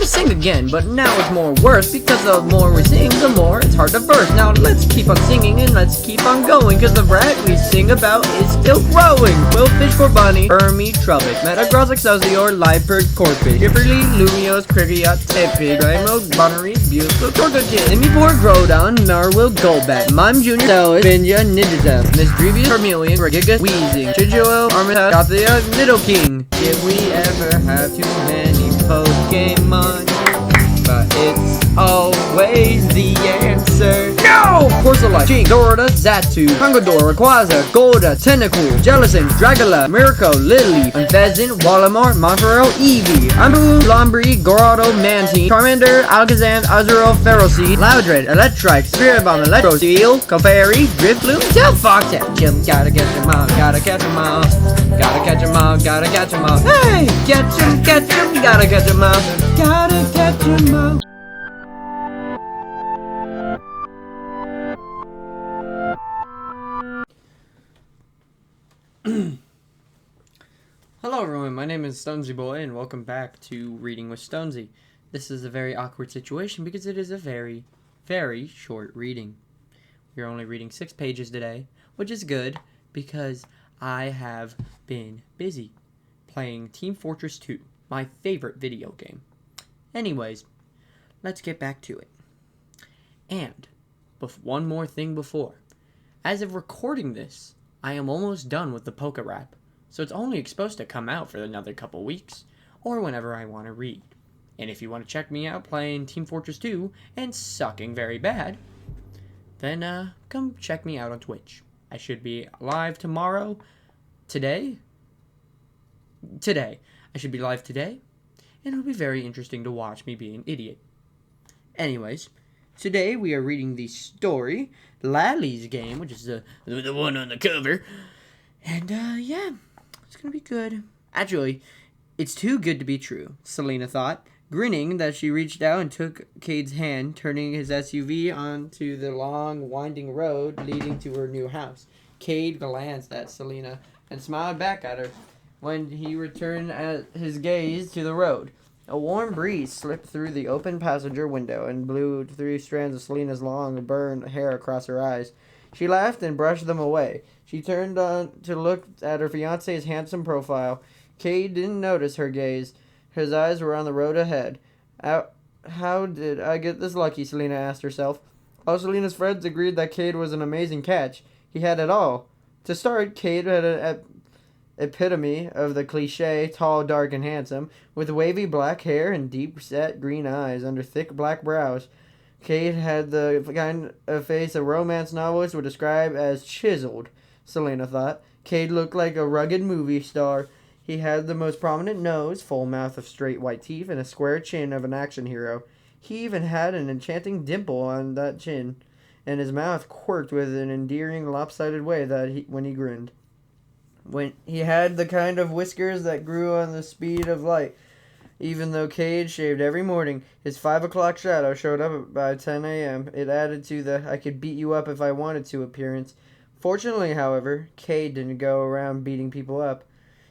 to sing again, but now it's more worse, because the more we sing, the more it's hard to verse. Now let's keep on singing and let's keep on going, cause the rat we sing about is still growing. Quillfish, Corbani, Hermie, Trubbick, Metagross, Excelsior, Liepard, Corkfish, Gipperly, Lumios, Krickiot, Tipig, Raimo, Bonnery, Bugle, Torkokin, Imipore, Groudon, Narwhal, Golbat, Mime Jr., Cellus, Binja, Ninjazev, Misdrevious, Charmeleon, Giga, Weezing, Chijuo, Armitage, Gothia, Nidoking. Did we ever have too many Pokemon? But it's always the answer. No! Corsola, Jink, Dorota, Zatu, Congador, Rayquaza, Golda, Tentacool, Jellicent, Dragula, Miracle, Lily, Unfezant, Walimar, Monferno, Eevee, Umbreon, Lombre, Gorado, Mantine, Charmander, Alakazam, Azurill, Ferroseed, Loudred, Electrike, Spirit Bomb, Electro Steel, Clefairy, Drifloon, Tailfox, Jim, gotta catch 'em all, gotta catch 'em all, gotta catch 'em all, gotta catch 'em all. Hey, catch 'em, gotta catch 'em all, gotta catch 'em all. Hello everyone, my name is Stonesy Boy and welcome back to Reading with Stonesy. This is a very awkward situation because it is a very, very short reading. We're only reading 6 pages today, which is good because I have been busy playing Team Fortress 2, my favorite video game. Anyways, let's get back to it. And, one more thing before. As of recording this, I am almost done with the Poké Rap, so it's only supposed to come out for another couple weeks, or whenever I want to read. And if you want to check me out playing Team Fortress 2 and sucking very bad, then come check me out on Twitch. I should be live tomorrow. Today. I should be live today, and it'll be very interesting to watch me be an idiot. Anyways, today we are reading the story, Lallys Game, which is the one on the cover. And, yeah, it's gonna be good. Actually, it's too good to be true, Selena thought, grinning that she reached out and took Cade's hand, turning his SUV onto the long, winding road leading to her new house. Cade glanced at Selena and smiled back at her when he returned his gaze to the road. A warm breeze slipped through the open passenger window and blew 3 strands of Selena's long, burned hair across her eyes. She laughed and brushed them away. She turned on to look at her fiancé's handsome profile. Cade didn't notice her gaze. His eyes were on the road ahead. How did I get this lucky? Selena asked herself. All Selena's friends agreed that Cade was an amazing catch. He had it all. To start, Cade had an epitome of the cliché, tall, dark, and handsome, with wavy black hair and deep-set green eyes under thick black brows. Cade had the kind of face a romance novelist would describe as chiseled, Selena thought. Cade looked like a rugged movie star. He had the most prominent nose, full mouth of straight white teeth, and a square chin of an action hero. He even had an enchanting dimple on that chin, and his mouth quirked with an endearing, lopsided way when he grinned. When he had the kind of whiskers that grew on the speed of light. Even though Cade shaved every morning, his 5 o'clock shadow showed up by 10 a.m. It added to the I could beat you up if I wanted to appearance. Fortunately, however, Cade didn't go around beating people up.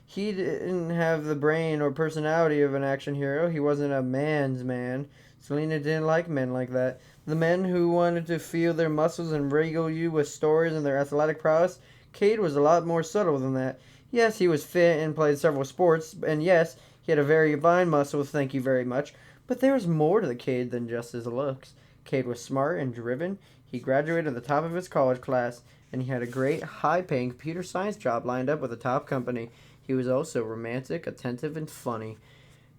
He didn't have the brain or personality of an action hero. He wasn't a man's man. Selena didn't like men like that. The men who wanted to feel their muscles and regale you with stories and their athletic prowess. Cade was a lot more subtle than that. Yes, he was fit and played several sports, and yes, he had a very fine muscle, thank you very much, but there was more to the Cade than just his looks. Cade was smart and driven. He graduated at the top of his college class, and he had a great, high-paying computer science job lined up with a top company. He was also romantic, attentive, and funny.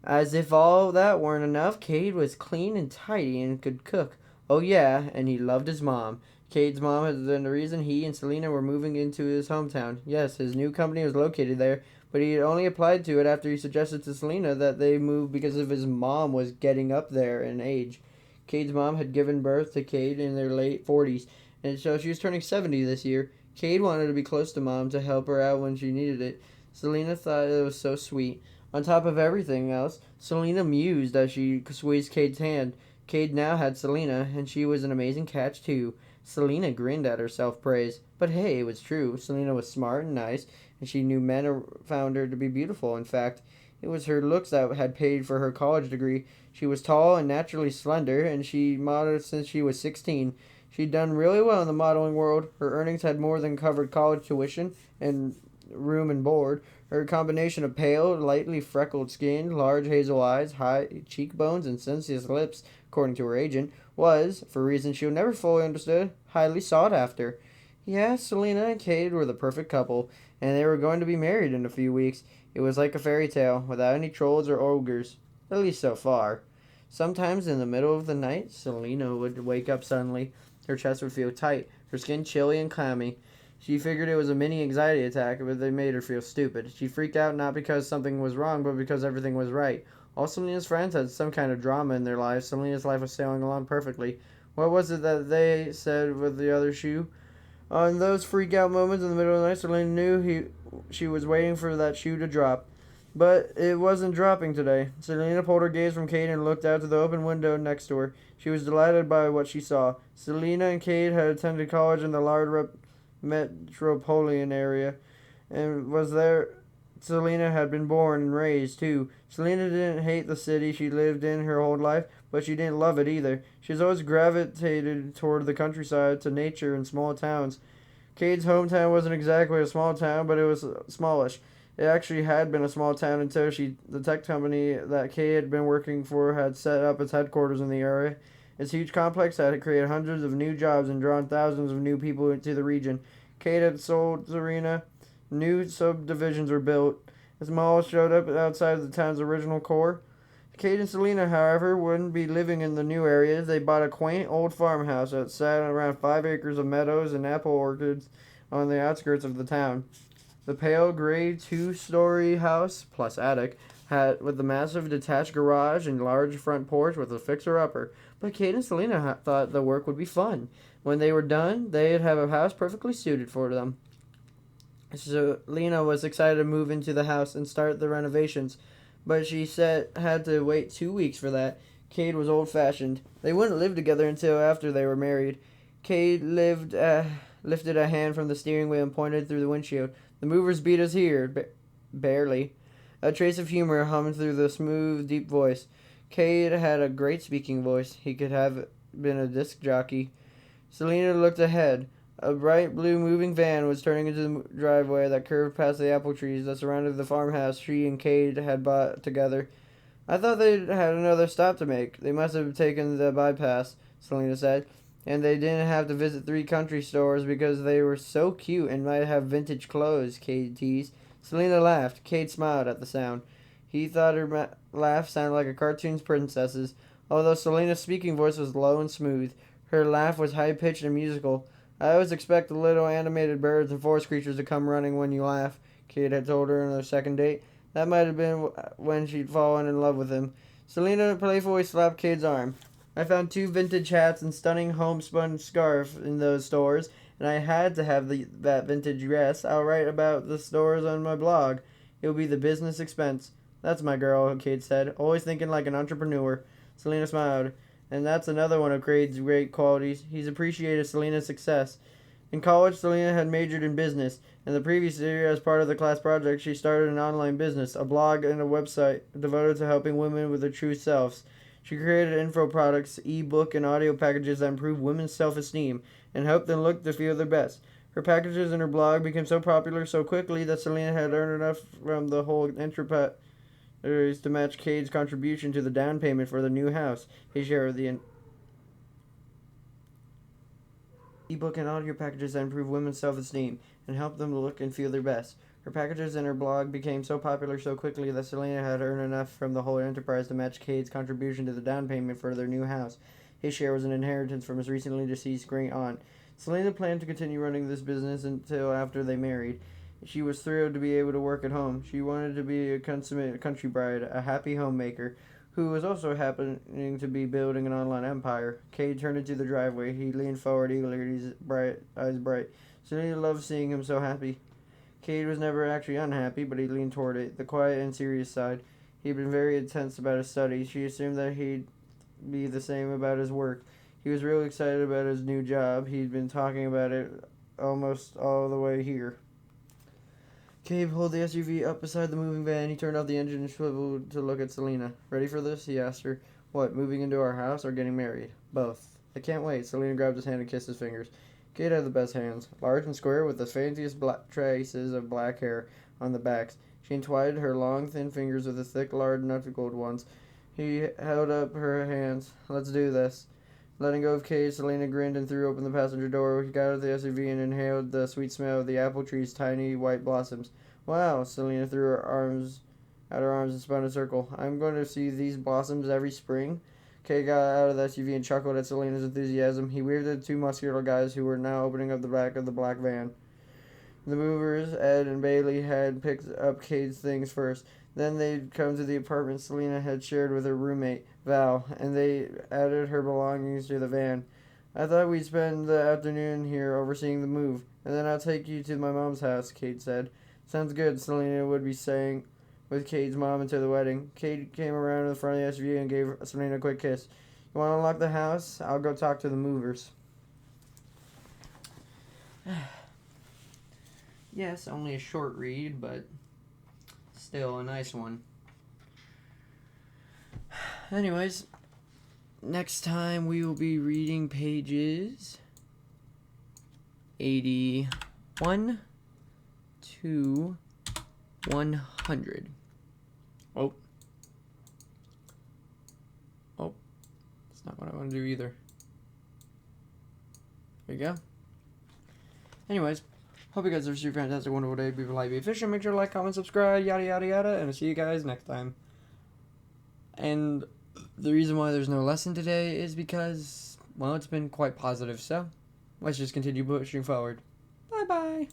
As if all that weren't enough, Cade was clean and tidy and could cook. Oh yeah, and he loved his mom. Cade's mom had been the reason he and Selena were moving into his hometown. Yes, his new company was located there, but he had only applied to it after he suggested to Selena that they move because of his mom was getting up there in age. Cade's mom had given birth to Cade in their late 40s, and so she was turning 70 this year. Cade wanted to be close to mom to help her out when she needed it. Selena thought it was so sweet. On top of everything else, Selena mused as she squeezed Cade's hand. Cade now had Selena, and she was an amazing catch too. Selena grinned at her self-praise. But hey, it was true. Selena was smart and nice, and she knew men found her to be beautiful. In fact, It was her looks that had paid for her college degree. She was tall and naturally slender, and she modeled since she was 16. She'd done really well in the modeling world. Her earnings had more than covered college tuition and room and board. Her combination of pale, lightly freckled skin, large hazel eyes, high cheekbones, and sensuous lips, according to her agent, was, for reasons she never fully understood, highly sought after. Yeah, Selena and Cade were the perfect couple, and they were going to be married in a few weeks. It was like a fairy tale, without any trolls or ogres, at least so far. Sometimes in the middle of the night, Selena would wake up suddenly. Her chest would feel tight, her skin chilly and clammy. She figured it was a mini anxiety attack, but they made her feel stupid. She freaked out not because something was wrong, but because everything was right. All Selena's friends had some kind of drama in their lives. Selena's life was sailing along perfectly. What was it that they said with the other shoe? In those freak out moments in the middle of the night, Selena knew she was waiting for that shoe to drop. But it wasn't dropping today. Selena pulled her gaze from Cade and looked out to the open window next to her. She was delighted by what she saw. Selena and Cade had attended college in the large metropolitan area, and was there Selena had been born and raised, too. Selena didn't hate the city she lived in her whole life, but she didn't love it either. She's always gravitated toward the countryside, to nature and small towns. Cade's hometown wasn't exactly a small town, but it was smallish. It actually had been a small town until the tech company that Cade had been working for had set up its headquarters in the area. Its huge complex had created hundreds of new jobs and drawn thousands of new people into the region. Cade had sold Serena. New subdivisions were built. As malls showed up outside of the town's original core. Cade and Selena, however, wouldn't be living in the new area. They bought a quaint old farmhouse that sat on around 5 acres of meadows and apple orchards on the outskirts of the town. The pale gray two-story house, plus attic, had with the massive detached garage and large front porch with a fixer-upper. But Cade and Selena thought the work would be fun. When they were done, they'd have a house perfectly suited for them. Selena was excited to move into the house and start the renovations, but she said had to wait 2 weeks for that. Cade was old-fashioned. They wouldn't live together until after they were married. Cade lifted a hand from the steering wheel and pointed through the windshield. The movers beat us here. Barely. A trace of humor hummed through the smooth, deep voice. Cade had a great speaking voice. He could have been a disc jockey. Selena looked ahead. A bright blue moving van was turning into the driveway that curved past the apple trees that surrounded the farmhouse she and Cade had bought together. I thought they'd had another stop to make. They must have taken the bypass, Selena said. And they didn't have to visit 3 country stores because they were so cute and might have vintage clothes, Cade teased. Selena laughed. Cade smiled at the sound. He thought her laugh sounded like a cartoon's princess's. Although Selena's speaking voice was low and smooth, her laugh was high-pitched and musical. I always expect the little animated birds and forest creatures to come running when you laugh, Cade had told her on their second date. That might have been when she'd fallen in love with him. Selena playfully slapped Cade's arm. I found 2 vintage hats and stunning homespun scarf in those stores, and I had to have that vintage dress. I'll write about the stores on my blog. It'll be the business expense. That's my girl, Cade said, always thinking like an entrepreneur. Selena smiled. And that's another one of Cade's great qualities. He's appreciated Selena's success. In college, Selena had majored in business. In the previous year, as part of the class project, she started an online business, a blog and a website devoted to helping women with their true selves. She created info products, e-book, and audio packages that improve women's self-esteem and help them look to feel their best. Her packages and her blog became so popular so quickly that Selena had earned enough from the whole enterprise to match Cade's contribution to the down payment for the new house. His share of the ebook and audio packages that improve women's self-esteem and help them look and feel their best. Her packages and her blog became so popular so quickly that Selena had earned enough from the whole enterprise to match Cade's contribution to the down payment for their new house. His share was an inheritance from his recently deceased great aunt. Selena planned to continue running this business until after they married. She was thrilled to be able to work at home. She wanted to be a consummate country bride, a happy homemaker, who was also happening to be building an online empire. Cade turned into the driveway. He leaned forward eagerly, his eyes bright. Selena loved seeing him so happy. Cade was never actually unhappy, but he leaned toward it, the quiet and serious side. He'd been very intense about his studies. She assumed that he'd be the same about his work. He was really excited about his new job. He'd been talking about it almost all the way here. Cave pulled the SUV up beside the moving van. He turned off the engine and swiveled to look at Selena. Ready for this? He asked her. What, moving into our house or getting married? Both. I can't wait. Selena grabbed his hand and kissed his fingers. Kate had the best hands, large and square with the faintest black traces of black hair on the backs. She entwined her long, thin fingers with the thick, large, knuckled ones. He held up her hands. Let's do this. Letting go of Kate, Selena grinned and threw open the passenger door. He got out of the SUV and inhaled the sweet smell of the apple tree's tiny white blossoms. Wow, Selena threw her arms out her arms and spun a circle. I'm going to see these blossoms every spring. Kay got out of the SUV and chuckled at Selena's enthusiasm. He waved at the two muscular guys who were now opening up the back of the black van. The movers, Ed and Bailey, had picked up Kate's things first. Then they'd come to the apartment Selena had shared with her roommate, Val, and they added her belongings to the van. I thought we'd spend the afternoon here overseeing the move, and then I'll take you to my mom's house, Kate said. Sounds good, Selena would be saying with Kate's mom into the wedding. Kate came around to the front of the SUV and gave Selena a quick kiss. You want to unlock the house? I'll go talk to the movers. Yes, only a short read, but still a nice one. Anyways, next time we will be reading pages 81 to 100. Oh, that's not what I want to do either. There you go. Anyways, hope you guys have a super fantastic, wonderful day. Be polite, be efficient. Make sure to like, comment, subscribe, yada, yada, yada. And I'll see you guys next time. And the reason why there's no lesson today is because, well, it's been quite positive. So let's just continue pushing forward. Bye-bye.